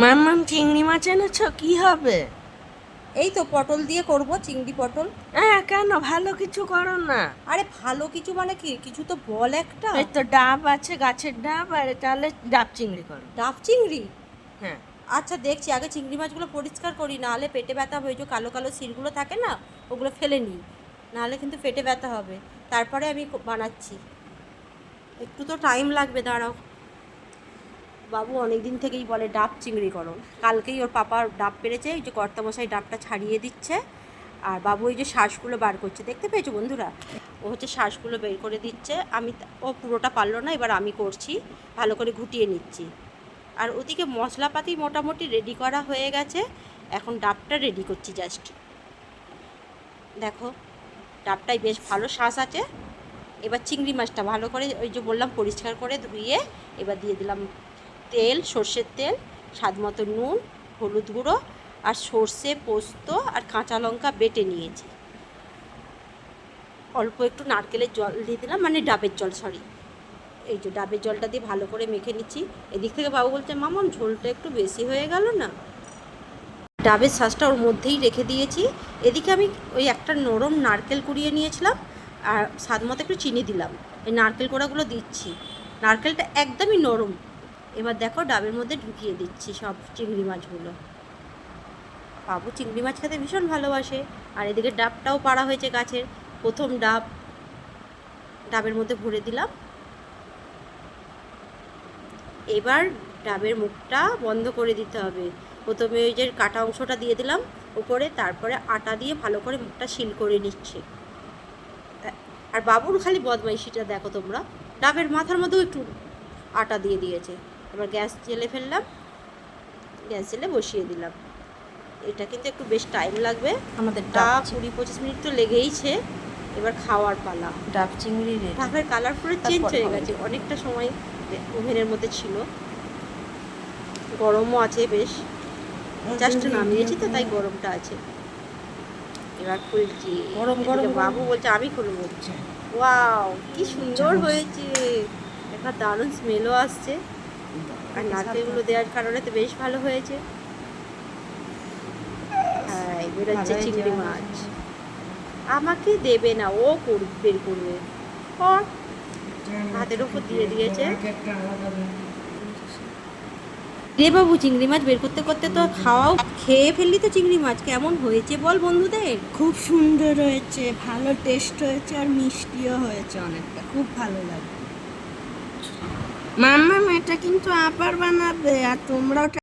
মাম্মাম চিংড়ি মাছ এনেছো, কি হবে? এই তো পটল দিয়ে করব, চিংড়ি পটল। হ্যাঁ, কেন ভালো কিছু করো না? আরে ভালো কিছু মানে কি, কিছু তো বল একটা। এই তো ডাব আছে, গাছের ডাব, আর তাহলে ডাব চিংড়ি করো। ডাব চিংড়ি? হ্যাঁ। আচ্ছা দেখছি, আগে চিংড়ি মাছগুলো পরিষ্কার করি, নাহলে পেটে ব্যথা হবে। ওই যে কালো কালো সিরগুলো থাকে না, ওগুলো ফেলে নিই, নাহলে কিন্তু পেটে ব্যথা হবে। তারপরে আমি বানাচ্ছি, একটু তো টাইম লাগবে, দাঁড়াও। বাবু অনেক দিন থেকেই বলে ডাব চিংড়ি করো। কালকেই ওর পাপার ডাব পেরেছে, ওই যে কর্তামশাই ডাবটা ছাড়িয়ে দিচ্ছে, আর বাবু ওই যে শ্বাসগুলো বার করছে, দেখতে পেয়েছো বন্ধুরা? ও হচ্ছে শ্বাসগুলো বের করে দিচ্ছে। ও পুরোটা পারলো না, এবার আমি করছি, ভালো করে ঘুটিয়ে নিচ্ছি। আর ওদিকে মশলাপাতি মোটামুটি রেডি করা হয়ে গেছে, এখন ডাবটা রেডি করছি জাস্ট। দেখো ডাবটাই বেশ ভালো শ্বাস আছে। এবার চিংড়ি মাছটা ভালো করে ওই যে বললাম পরিষ্কার করে ধুয়ে এবার দিয়ে দিলাম তেল, সর্ষের তেল, স্বাদ মতো নুন, হলুদ গুঁড়ো, আর সর্ষে, পোস্ত আর কাঁচা লঙ্কা বেটে নিয়েছি। অল্প একটু নারকেলের জল দিয়ে দিলাম, মানে ডাবের জল, সরি। এই যে ডাবের জলটা দিয়ে ভালো করে মেখে নিচ্ছি। এদিক থেকে বাবু বলছে, মামন ঝোলটা একটু বেশি হয়ে গেল না। ডাবের শ্বাসটা ওর মধ্যেই রেখে দিয়েছি। এদিকে আমি ওই একটা নরম নারকেল কুড়িয়ে নিয়েছিলাম, আর স্বাদ মতো একটু চিনি দিলাম। এই নারকেল কোড়াগুলো দিচ্ছি, নারকেলটা একদমই নরম। এবার দেখো ডাবের মধ্যে ঢুকিয়ে দিচ্ছি সব চিংড়ি মাছগুলো। বাবু চিংড়ি মাছ খেতে ভীষণ ভালোবাসে। আর এদিকে ডাবটাও পাড়া হয়েছে গাছের, প্রথম ডাব ডাবের মধ্যে ভরে দিলাম। এবার ডাবের মুখটা বন্ধ করে দিতে হবে। প্রথমে ওই যে কাটা অংশটা দিয়ে দিলাম উপরে, তারপরে আটা দিয়ে ভালো করে মুখটা সিল করে নিচ্ছে। আর বাবুর খালি বদমাইশিটা দেখো তোমরা, ডাবের মাথার মধ্যেও একটু আটা দিয়ে দিয়েছে। এবার গ্যাস জেলে ফেললাম, গ্যাস জেলে বসিয়ে দিলাম। এটা কিন্তু একটু বেশ টাইম লাগবে, আমাদের ডাব 20-25 মিনিট তো লেগেইছে। এবার খাওয়ার পালা। ডাব চিংড়ি ডাবের কালার পুরো চেঞ্জ হয়ে গেছে, অনেকটা সময় ওভেনের মধ্যে ছিল, গরমও আছে বেশ, জাস্ট নামিয়েছি তো তাই গরমটা আছে। এবার খুলছি, গরম গরম বাবু বলছে আমি খুলবো। ওয়াও কি সুন্দর হয়েছে, একটা দারুণ স্মেলও আসছে, আর নারকেলগুলো দেওয়ার কারণে তো বেশ ভালো হয়েছে। হ্যাঁ বেরোচ্ছে চিংড়ি মাছ, আমাকে দেবে না, ও বের করবে। হাতের উপর দিয়ে দিয়েছে। রে বাবু চিংড়ি মাছ বের করতে করতে তো খাওয়াও, খেয়ে ফেললি তো চিংড়ি মাছ। কেমন হয়েছে বল বন্ধুদের? খুব সুন্দর হয়েছে, ভালো টেস্ট হয়েছে, আর মিষ্টিও হয়েছে অনেকটা, খুব ভালো লাগে। মাম্মাম এটা কিন্তু আবার বানাবে, আর তোমরাও